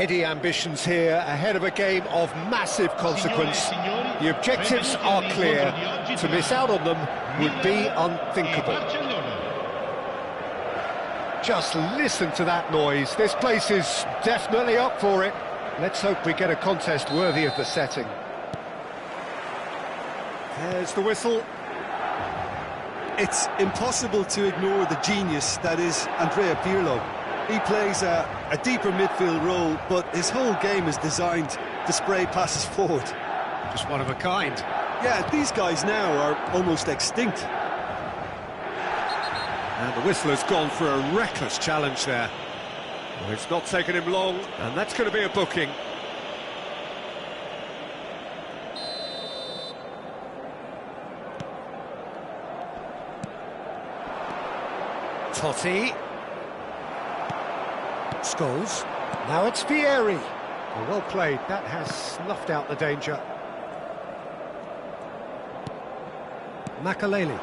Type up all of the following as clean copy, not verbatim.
Heady ambitions here, ahead of a game of massive consequence. The objectives are clear. To miss out on them would be unthinkable. Just listen to that noise. This place is definitely up for it. Let's hope we get a contest worthy of the setting. There's the whistle. It's impossible to ignore the genius that is Andrea Pirlo. He plays a deeper midfield role, but his whole game is designed to spray passes forward. Just one of a kind. Yeah, these guys now are almost extinct. And the whistle has gone for a reckless challenge there. Well, it's not taken him long, and that's going to be a booking. Totti. Scholes. Now it's Vieri. Well played, that has snuffed out the danger. Makaleli.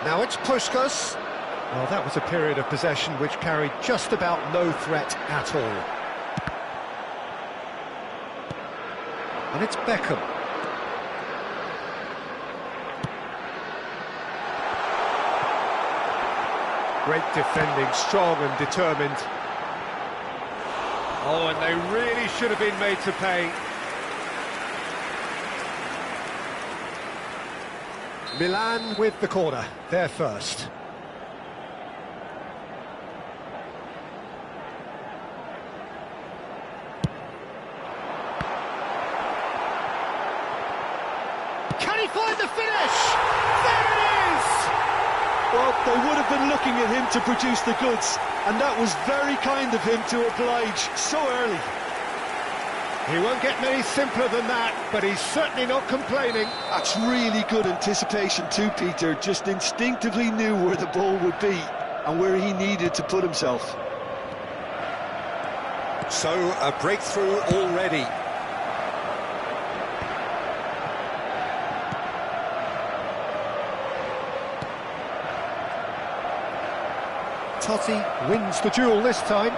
Now it's Puskas. Well, that was a period of possession which carried just about no threat at all. And it's Beckham. Great defending, strong and determined. Oh, and they really should have been made to pay. Milan with the corner, they're first. Can he find the finish? There it is! Well, they would have been looking at him to produce the goods, and that was very kind of him to oblige so early. He won't get many simpler than that, but he's certainly not complaining. That's really good anticipation too, Peter. Just instinctively knew where the ball would be and where he needed to put himself. So, a breakthrough already. Totti wins the duel this time.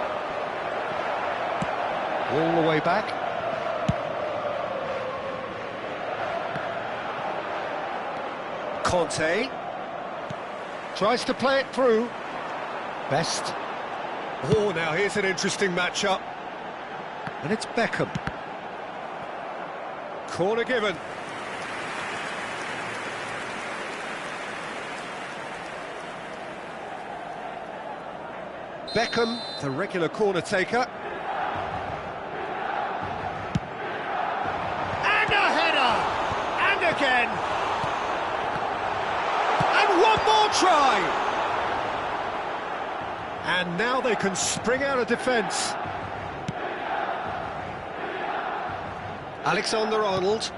All the way back. Conte tries to play it through. Best. Oh, now here's an interesting matchup. And it's Beckham. Corner given. Beckham, the regular corner taker. And a header! And again! And one more try! And now they can spring out of defence. Alexander-Arnold.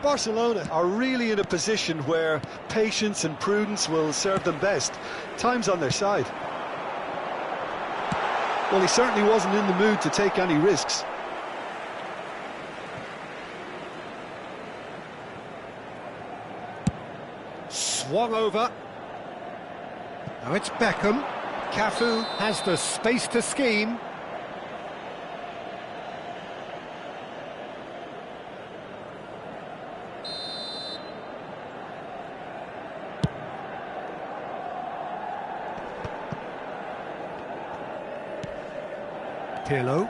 Barcelona are really in a position where patience and prudence will serve them best. Time's on their side. Well, he certainly wasn't in the mood to take any risks. Swung over. Now it's Beckham. Cafu has the space to scheme. Pirlo,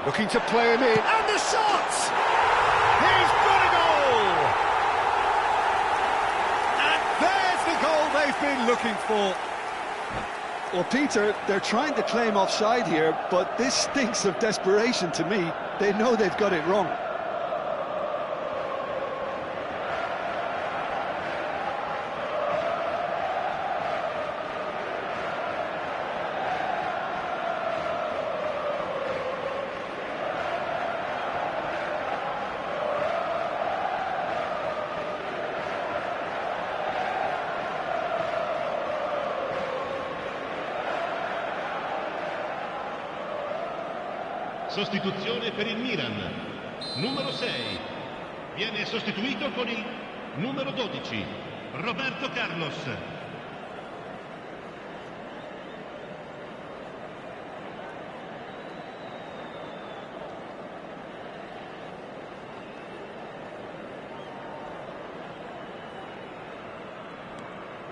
looking to play him in, and the shot! He's got a goal! And there's the goal they've been looking for. Well, Peter, they're trying to claim offside here, but this stinks of desperation to me. They know they've got it wrong. Sostituzione per il Milan. Numero 6. Viene sostituito con il numero 12, Roberto Carlos.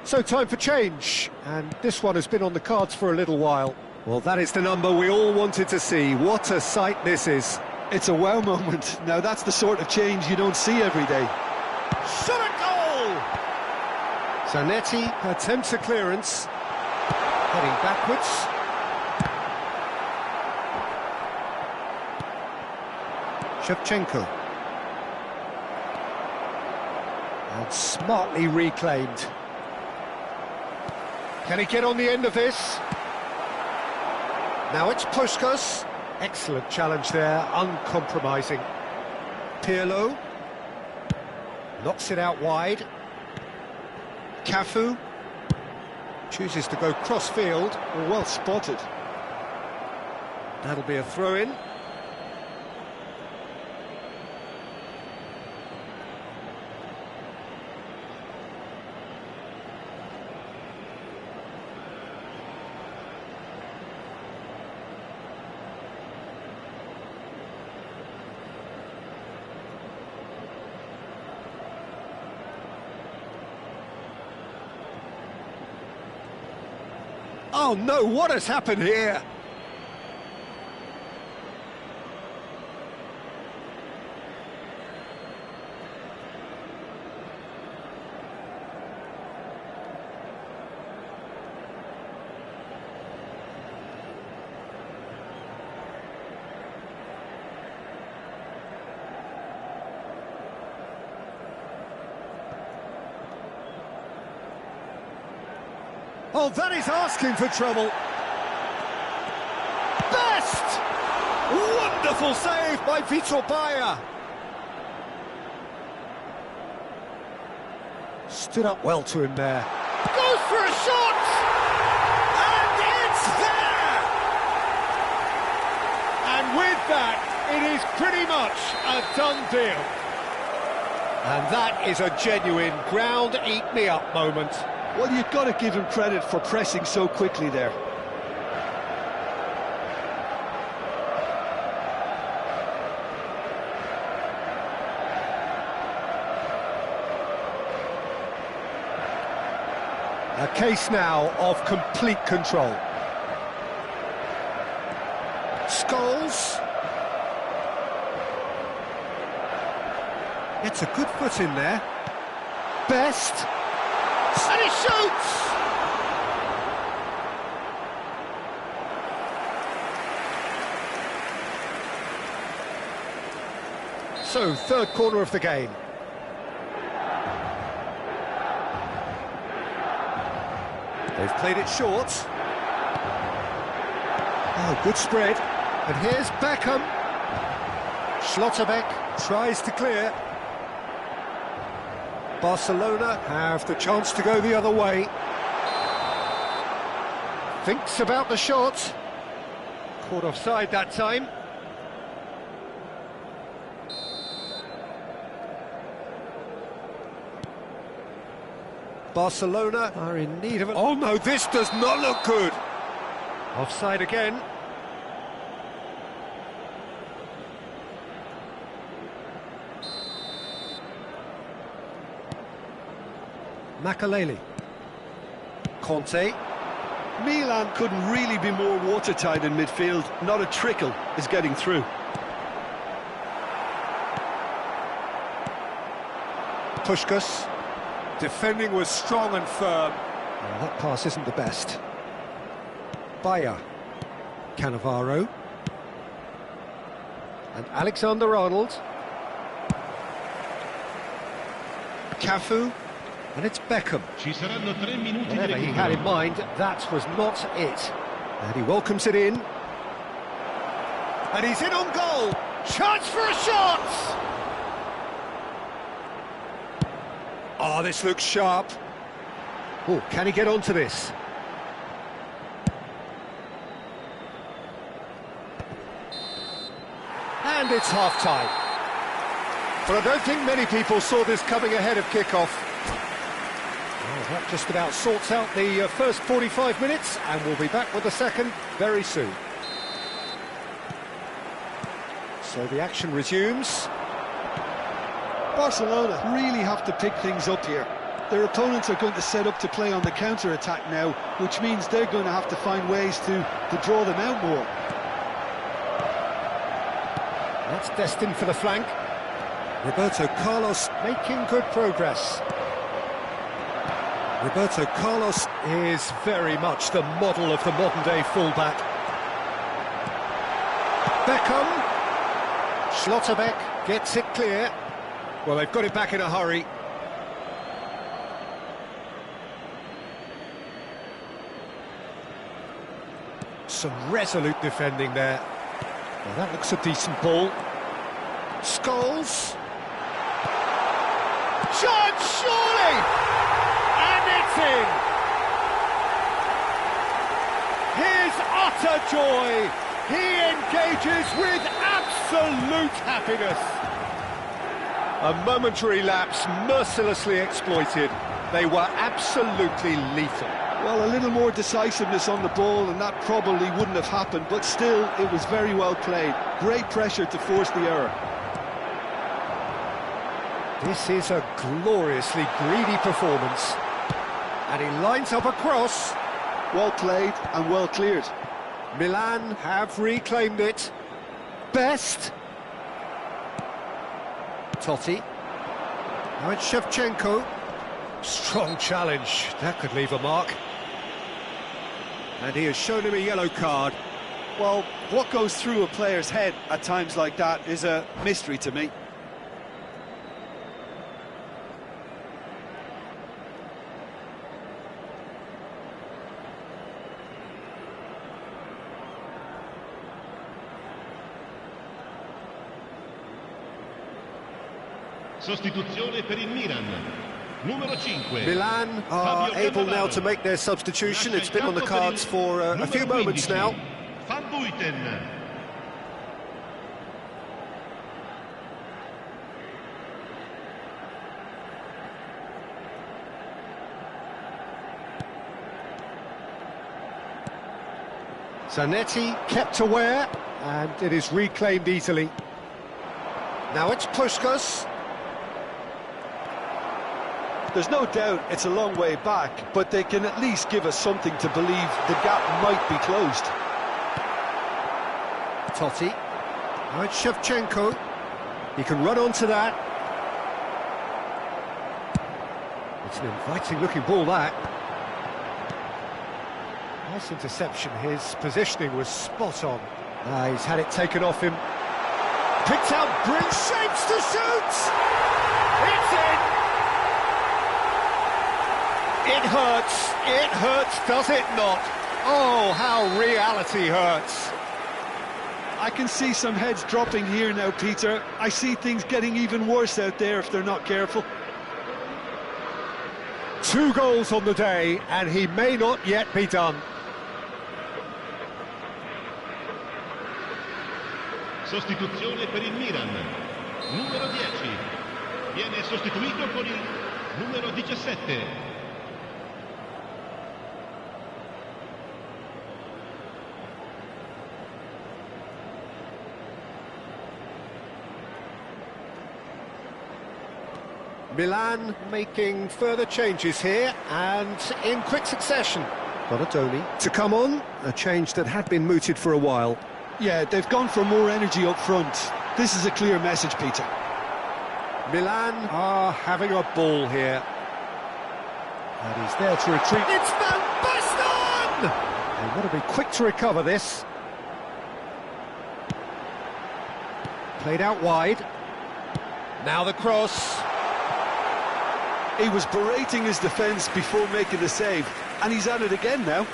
So time for change, and this one has been on the cards for a little while. Well, that is the number we all wanted to see. What a sight this is. It's a wow moment. Now that's the sort of change you don't see every day. Shot at goal! Zanetti attempts a clearance. Heading backwards. Shevchenko. And smartly reclaimed. Can he get on the end of this? Now it's Puskás. Excellent challenge there, uncompromising. Pirlo. Knocks it out wide. Cafu. Chooses to go cross-field. Well spotted. That'll be a throw-in. Oh no, what has happened here? Oh, that is asking for trouble. Best! Wonderful save by Vitor Bayer. Stood up well to him there. Goes for a shot! And it's there! And with that, it is pretty much a done deal. And that is a genuine ground-eat-me-up moment. Well, you've got to give him credit for pressing so quickly there. A case now of complete control. Scholes. Gets a good foot in there. Best. And he shoots! So, third corner of the game. They've played it short. Oh, good spread. And here's Beckham. Schlotterbeck tries to clear. Barcelona have the chance to go the other way. Thinks about the shot. Caught offside that time. Barcelona are in need of it. Oh no, this does not look good. Offside again. Makaleli. Conte. Milan couldn't really be more watertight in midfield. Not a trickle is getting through. Puskás. Defending was strong and firm. Well, that pass isn't the best. Bayer. Cannavaro. And Alexander-Arnold. Cafu. And it's Beckham. Whatever he had in mind, that was not it. And he welcomes it in. And he's in on goal. Chance for a shot! Oh, this looks sharp. Oh, can he get onto this? And it's half-time. But I don't think many people saw this coming ahead of kick-off. Well, that just about sorts out the first 45 minutes, and we'll be back with the second very soon. So the action resumes. Barcelona really have to pick things up here. Their opponents are going to set up to play on the counter-attack now, which means they're going to have to find ways to draw them out more. That's destined for the flank. Roberto Carlos making good progress. Roberto Carlos is very much the model of the modern-day fullback. Beckham. Schlotterbeck gets it clear. Well, they've got it back in a hurry. Some resolute defending there. Well, that looks a decent ball. Scholes. Shot, surely! And it's in! His utter joy! He engages with absolute happiness. A momentary lapse mercilessly exploited. They were absolutely lethal. Well, a little more decisiveness on the ball and that probably wouldn't have happened, but still, it was very well played. Great pressure to force the error. This is a gloriously greedy performance. And he lines up a cross. Well played and well cleared. Milan have reclaimed it. Best. Totti. Now it's Shevchenko. Strong challenge. That could leave a mark. And he has shown him a yellow card. Well, what goes through a player's head at times like that is a mystery to me. Sostituzione per il Milan. Numero 5. Milan are able now to make their substitution. It's been on the cards for a few moments now. Van Buiten. Zanetti kept aware, and it is reclaimed easily. Now it's Puskas. There's no doubt it's a long way back, but they can at least give us something to believe the gap might be closed. Totti. Now it's Shevchenko. He can run onto that. It's an inviting-looking ball, that. Nice interception. His positioning was spot on. He's had it taken off him. Picked out, brings shapes to shoot! It's in! It hurts, does it not? Oh, how reality hurts. I can see some heads dropping here now, Peter. I see things getting even worse out there if they're not careful. 2 goals on the day, and he may not yet be done. Sostituzione per il Milan. Numero 10. Viene sostituito con il numero 17. Milan making further changes here, and in quick succession. Donadoni to come on, a change that had been mooted for a while. Yeah, they've gone for more energy up front. This is a clear message, Peter. Milan are having a ball here. And he's there to retreat. It's Van Basten! They want to be quick to recover this. Played out wide. Now the cross. He was berating his defence before making the save, and he's at it again now.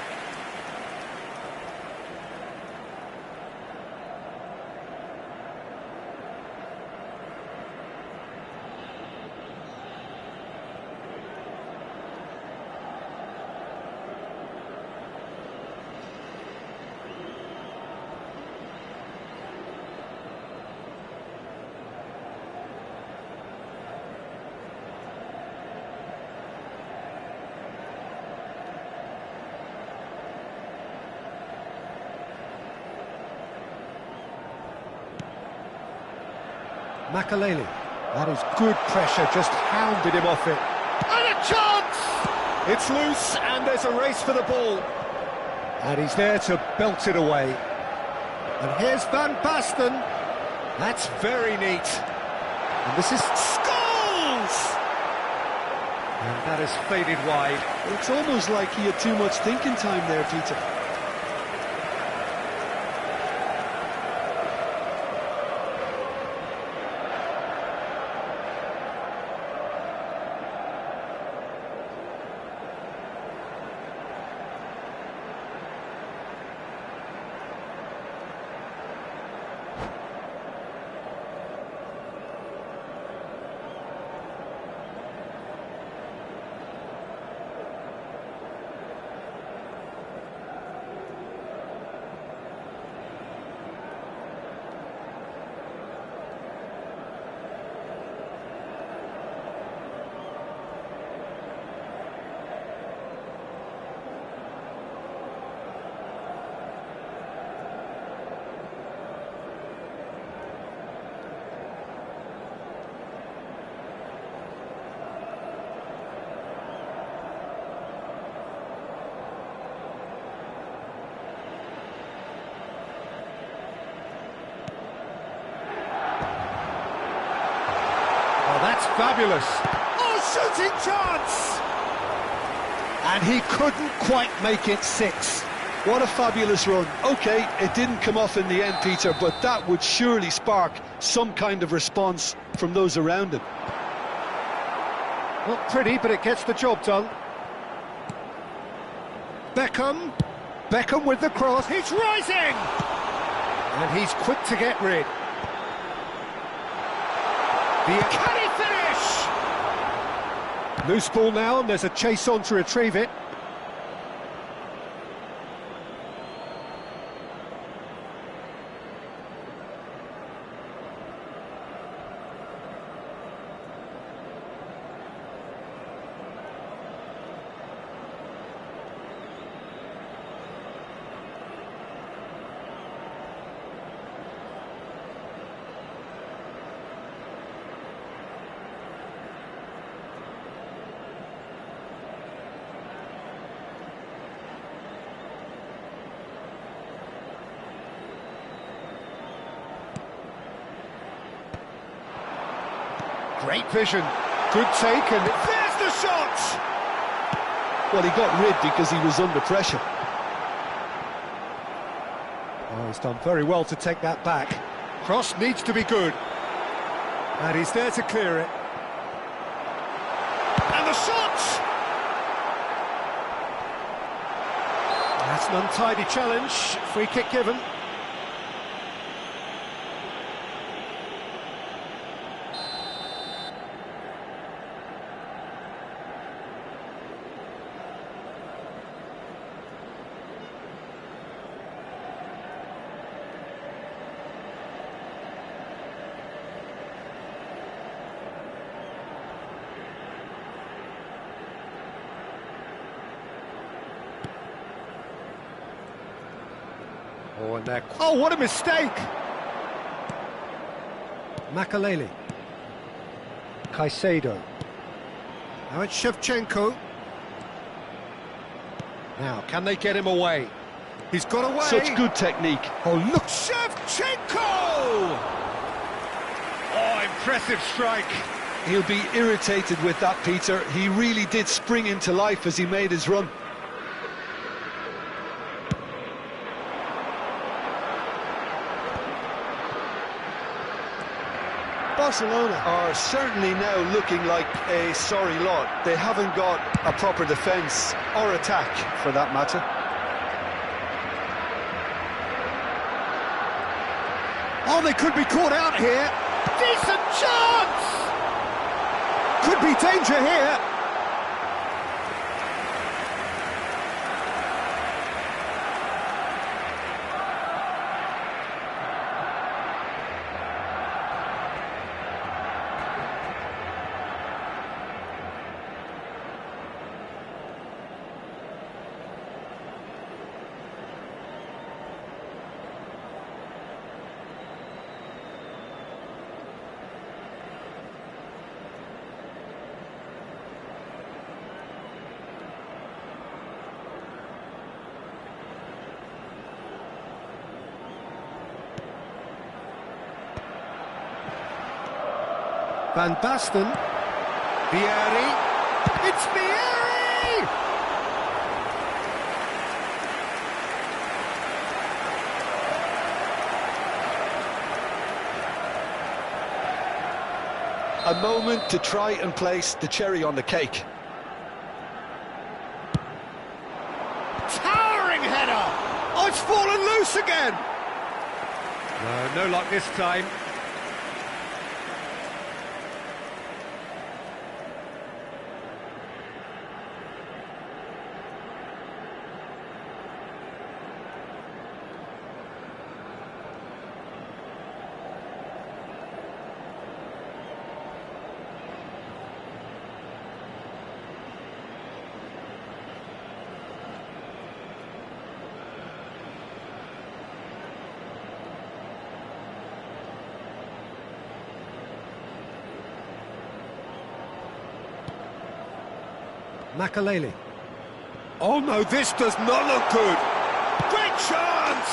Makaleli. That is good pressure, just hounded him off it. And a chance! It's loose, and there's a race for the ball. And he's there to belt it away. And here's Van Basten. That's very neat. And this is Scholes! And that has faded wide. It's almost like he had too much thinking time there, Peter. That's fabulous. Oh, shooting chance! And he couldn't quite make it 6. What a fabulous run. OK, it didn't come off in the end, Peter, but that would surely spark some kind of response from those around him. Not pretty, but it gets the job done. Beckham. Beckham with the cross. He's rising! And he's quick to get rid. Can he finish? Loose ball now, and there's a chase on to retrieve it. Great vision, good take, and there's the shot! Well, he got rid because he was under pressure. Oh, he's done very well to take that back. Cross needs to be good. And he's there to clear it. And the shot! That's an untidy challenge, free kick given. Oh, and there. Oh, what a mistake! Makaleli. Caicedo. Now it's Shevchenko. Now, can they get him away? He's got away. Such good technique. Oh, look, Shevchenko! Oh, impressive strike. He'll be irritated with that, Peter. He really did spring into life as he made his run. Barcelona are certainly now looking like a sorry lot. They haven't got a proper defence or attack, for that matter. Oh, they could be caught out here. Decent chance! Could be danger here. Van Basten. Vieri. It's Vieri! A moment to try and place the cherry on the cake. Towering header! Oh, it's fallen loose again! No luck this time. Makaleli. Oh no, this does not look good. Great chance!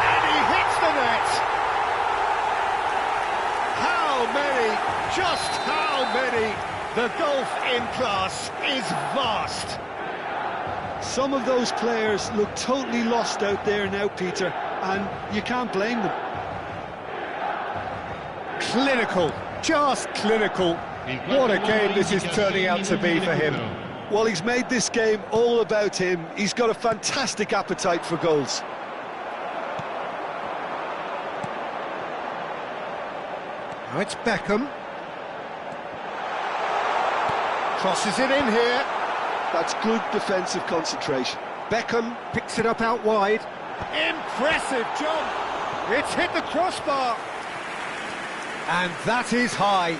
And he hits the net. How many? Just how many? The golf in class is vast. Some of those players look totally lost out there now, Peter, and you can't blame them. Clinical, just clinical. What a game this is turning out to be for him. Well, he's made this game all about him. He's got a fantastic appetite for goals. Now it's Beckham. Crosses it in here. That's good defensive concentration. Beckham picks it up out wide. Impressive jump. It's hit the crossbar. And that is high.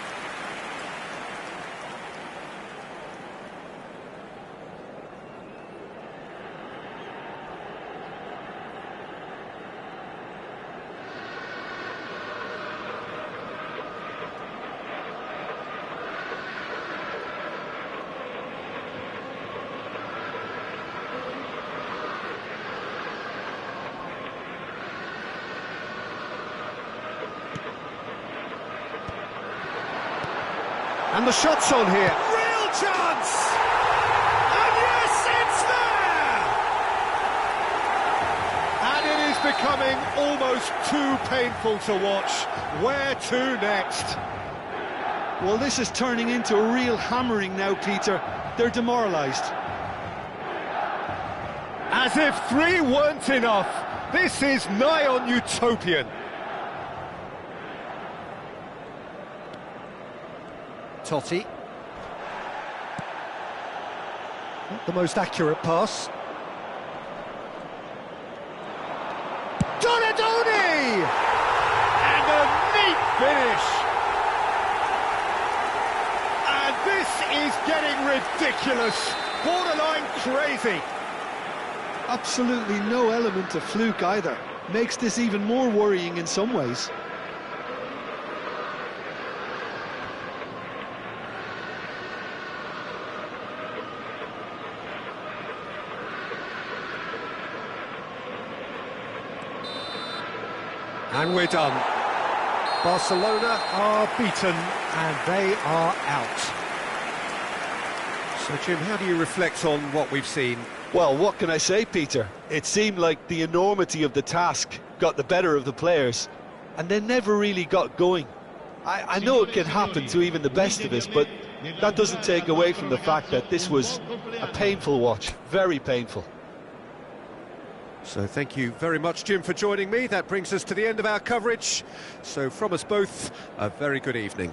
And the shot's on here. Real chance! And yes, it's there! And it is becoming almost too painful to watch. Where to next? Well, this is turning into a real hammering now, Peter. They're demoralised. As if 3 weren't enough. This is nigh on utopian. Totti. Not the most accurate pass. Donadoni! And a neat finish. And this is getting ridiculous. Borderline crazy. Absolutely no element of fluke either. Makes this even more worrying in some ways. And we're done. Barcelona are beaten and they are out. So, Jim, how do you reflect on what we've seen? Well, what can I say, Peter? It seemed like the enormity of the task got the better of the players, and they never really got going. I know it can happen to even the best of us, but that doesn't take away from the fact that this was a painful watch, very painful. So thank you very much, Jim, for joining me. That brings us to the end of our coverage. So from us both, a very good evening.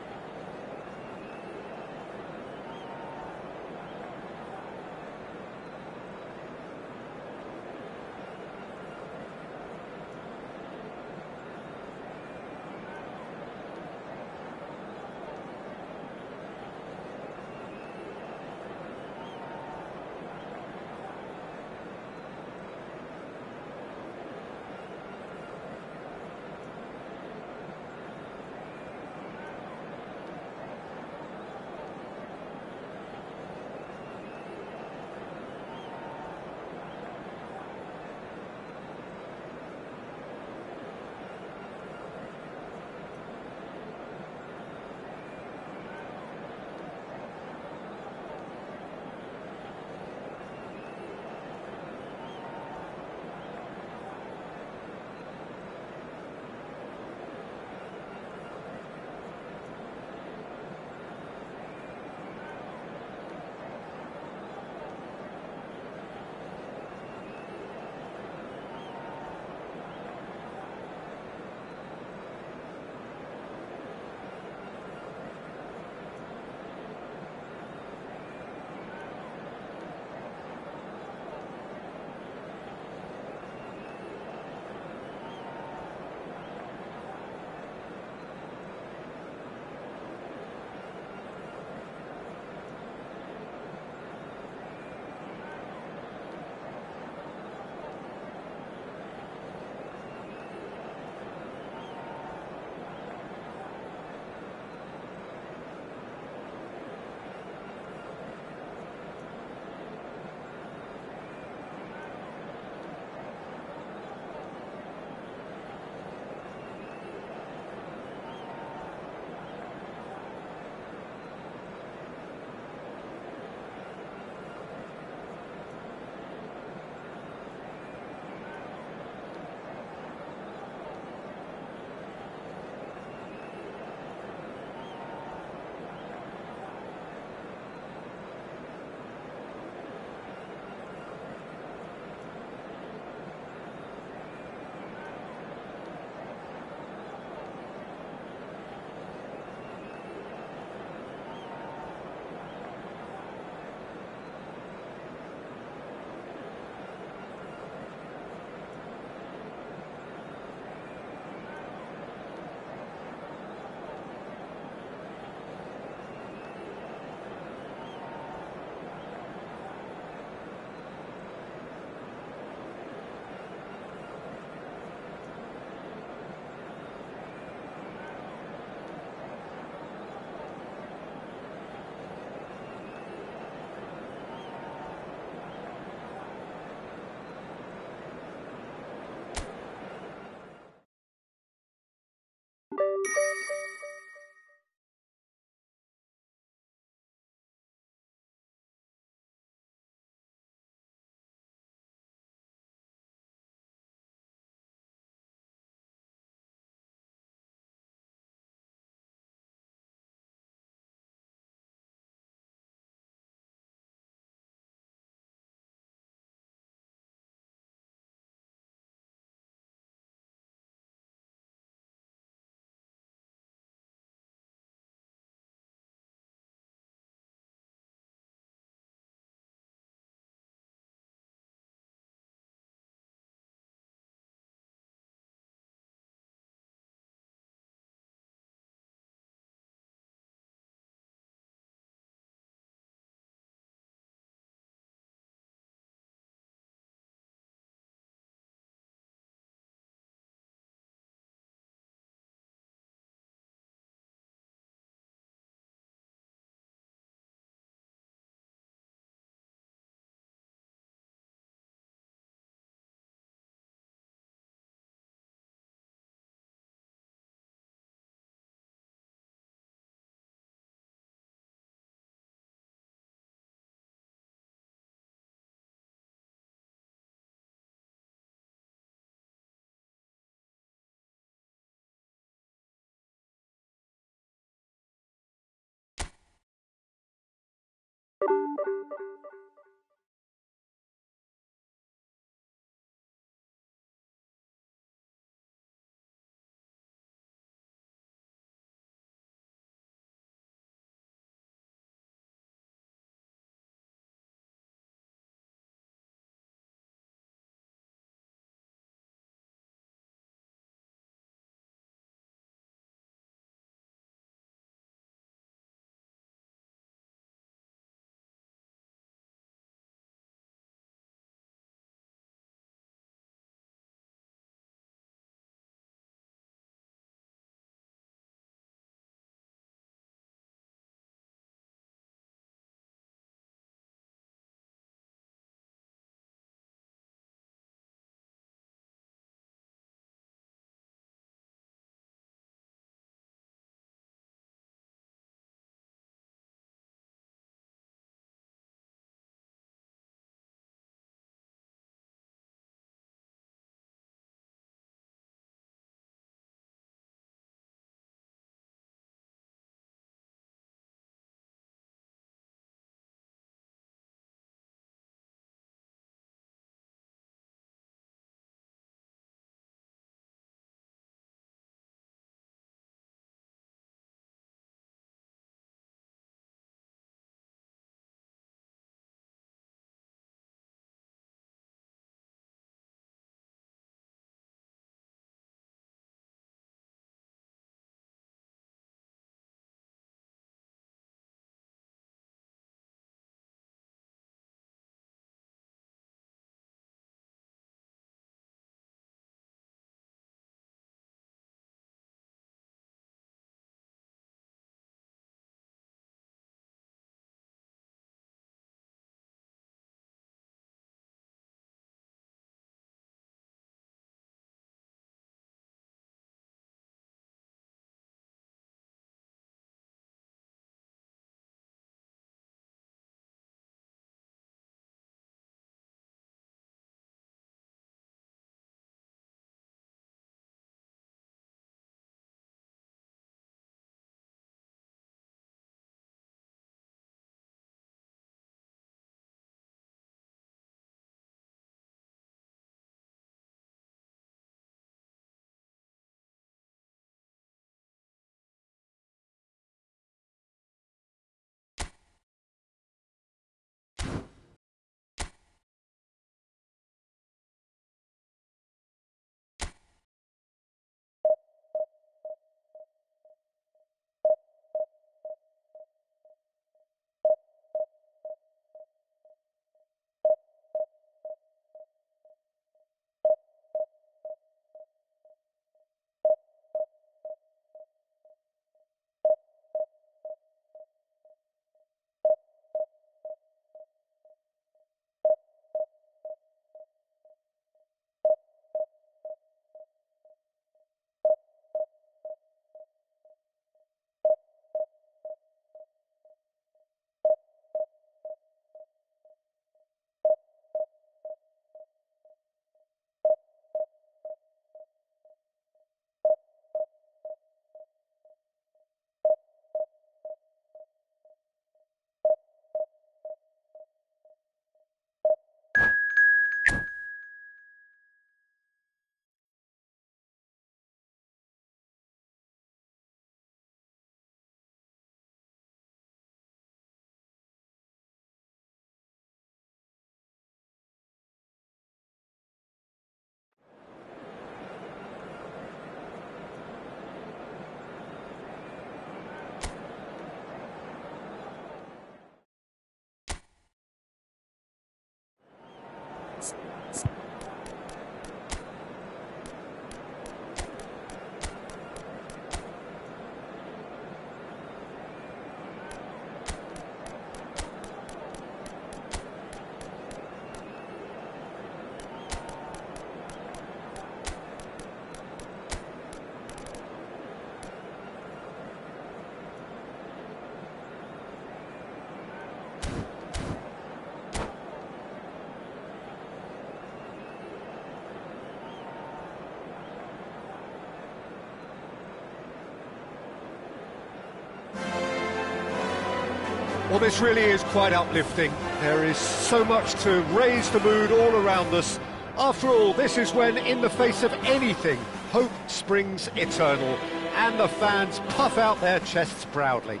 Well, this really is quite uplifting. There is so much to raise the mood all around us. After all, this is when, in the face of anything, hope springs eternal, and the fans puff out their chests proudly.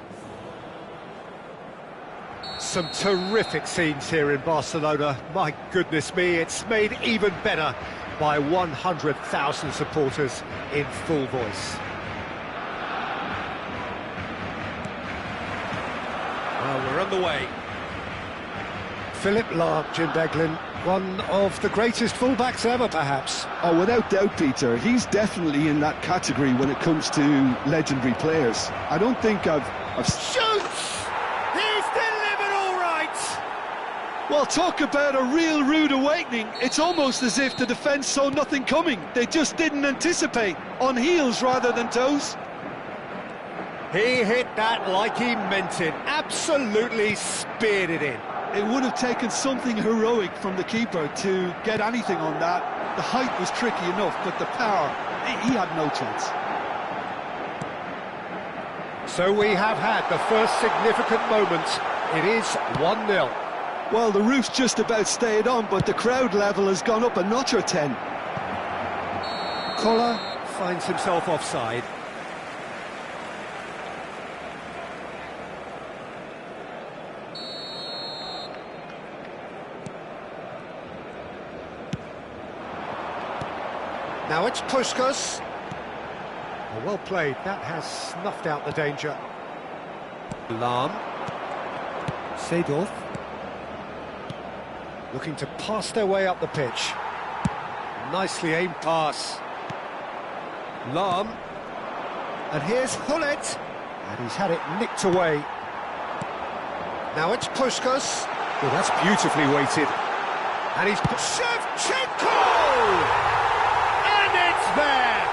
Some terrific scenes here in Barcelona. My goodness me, it's made even better by 100,000 supporters in full voice. Well, we're underway. Philip Lahm, Jim Beglin, one of the greatest fullbacks ever, perhaps. Oh, without doubt, Peter. He's definitely in that category when it comes to legendary players. I don't think I've... Shoots! He's delivered all right! Well, talk about a real rude awakening. It's almost as if the defence saw nothing coming. They just didn't anticipate, on heels rather than toes. He hit that like he meant it, absolutely speared it in. It would have taken something heroic from the keeper to get anything on that. The height was tricky enough, but the power, he had no chance. So we have had the first significant moment. It is 1-0. Well, the roof's just about stayed on, but the crowd level has gone up a notch or 10. Koller finds himself offside. Now it's Puskas. Oh, well played, that has snuffed out the danger. Lahm. Seedorf. Looking to pass their way up the pitch. Nicely aimed pass. Lahm. And here's Hullet. And he's had it nicked away. Now it's Puskas. Oh, that's beautifully weighted. And he's... Shevchenko! There!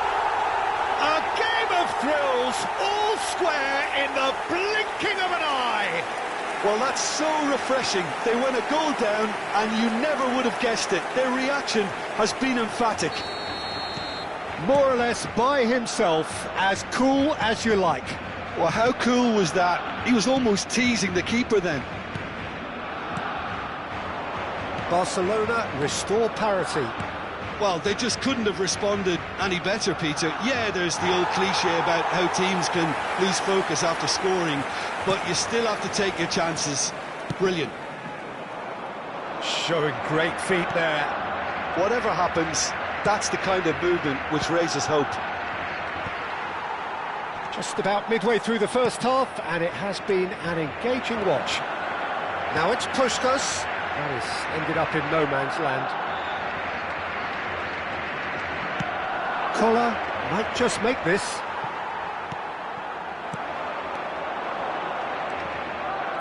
A game of thrills, all square in the blinking of an eye! Well, that's so refreshing. They went a goal down and you never would have guessed it. Their reaction has been emphatic. More or less by himself, as cool as you like. Well, how cool was that? He was almost teasing the keeper then. Barcelona restore parity. Well, they just couldn't have responded any better, Peter. Yeah, there's the old cliche about how teams can lose focus after scoring, but you still have to take your chances. Brilliant. Showing great feet there. Whatever happens, that's the kind of movement which raises hope. Just about midway through the first half, and it has been an engaging watch. Now it's Puskas. That has ended up in no man's land. Koller might just make this.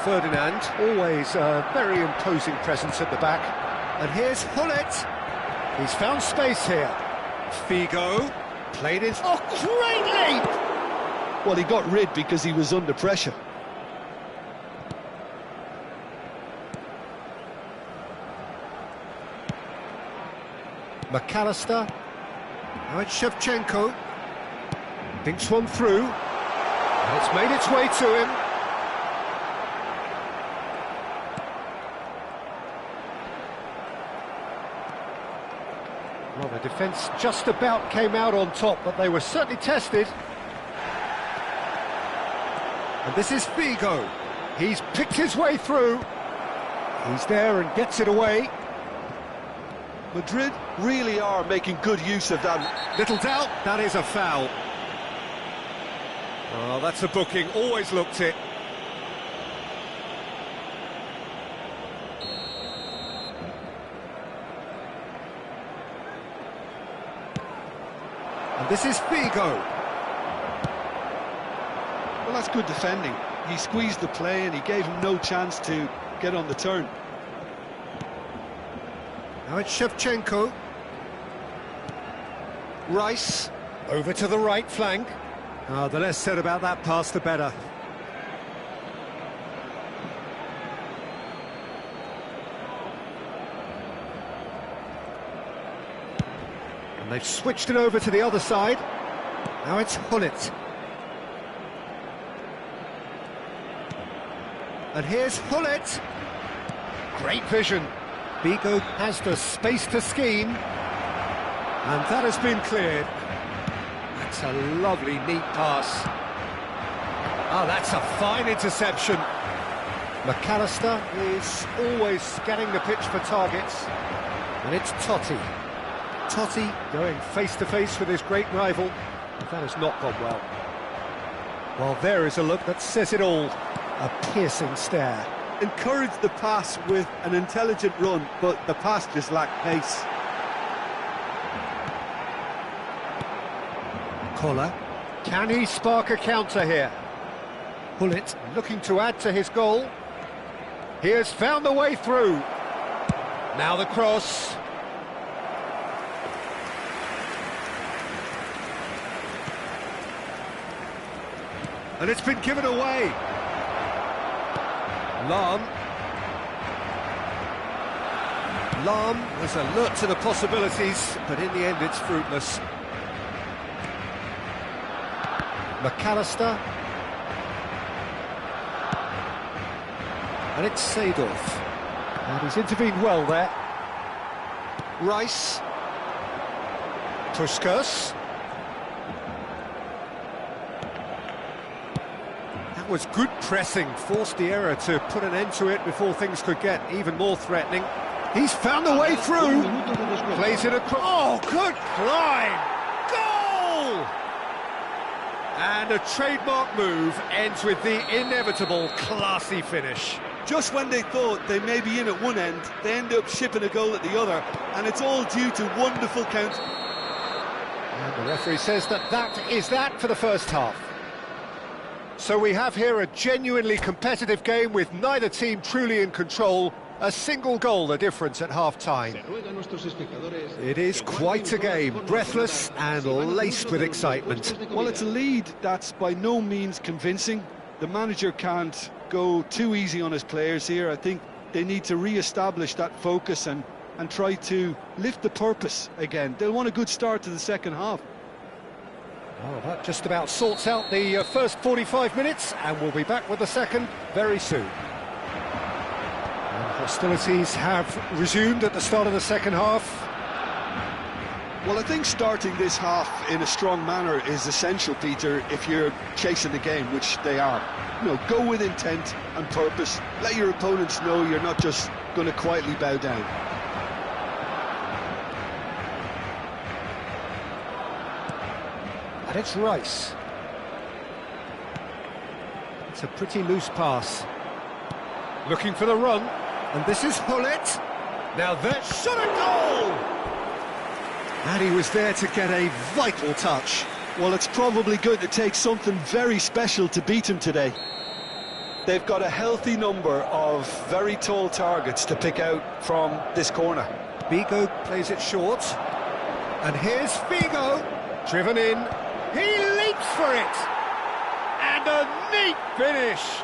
Ferdinand, always a very imposing presence at the back. And here's Hullet. He's found space here. Figo played it. Oh, great leap! Well, he got rid because he was under pressure. McAllister. Now it's Shevchenko. Thinks one through. And it's made its way to him. Well, the defence just about came out on top, but they were certainly tested. And this is Figo. He's picked his way through. He's there and gets it away. Madrid really are making good use of that. Little doubt, that is a foul. Oh, that's a booking, always looked it. And this is Figo. Well, that's good defending. He squeezed the play and he gave him no chance to get on the turn. Now it's Shevchenko. Rice, over to the right flank. Oh, the less said about that pass, the better. And they've switched it over to the other side. Now it's Hullet. And here's Hullet. Great vision. Bigo has the space to scheme. And that has been cleared. That's a lovely, neat pass. Oh, that's a fine interception. McAllister is always scanning the pitch for targets. And it's Totti. Totti going face-to-face with his great rival. That has not gone well. Well, there is a look that says it all. A piercing stare. Encouraged the pass with an intelligent run, but the pass just lacked pace. Koller. Can he spark a counter here? Hullet looking to add to his goal. He has found the way through. Now the cross. And it's been given away. Lahm was alert to the possibilities, but in the end it's fruitless. McAllister. And it's Seedorf. And he's intervened well there. Rice. Puskas. That was good pressing, forced the error to put an end to it before things could get even more threatening. He's found the way through. Plays it across. Oh, good climb! Goal! And a trademark move ends with the inevitable classy finish. Just when they thought they may be in at one end, they end up shipping a goal at the other, and it's all due to wonderful counter. And the referee says that is that for the first half. So we have here a genuinely competitive game with neither team truly in control. A single goal the difference at half-time. It is quite a game, breathless and laced with excitement. Well, it's a lead that's by no means convincing. The manager can't go too easy on his players here. I think they need to re-establish that focus and try to lift the purpose again. They'll want a good start to the second half. Well, that just about sorts out the first 45 minutes, and we'll be back with the second very soon. And hostilities have resumed at the start of the second half. Well, I think starting this half in a strong manner is essential, Peter, if you're chasing the game, which they are. You know, go with intent and purpose. Let your opponents know you're not just going to quietly bow down. And it's Rice. It's a pretty loose pass. Looking for the run, and this is Hullet. Now that's shot a goal! And he was there to get a vital touch. Well, it's probably going to take something very special to beat him today. They've got a healthy number of very tall targets to pick out from this corner. Bigo plays it short. And here's Figo, driven in. He leaps for it! And a neat finish!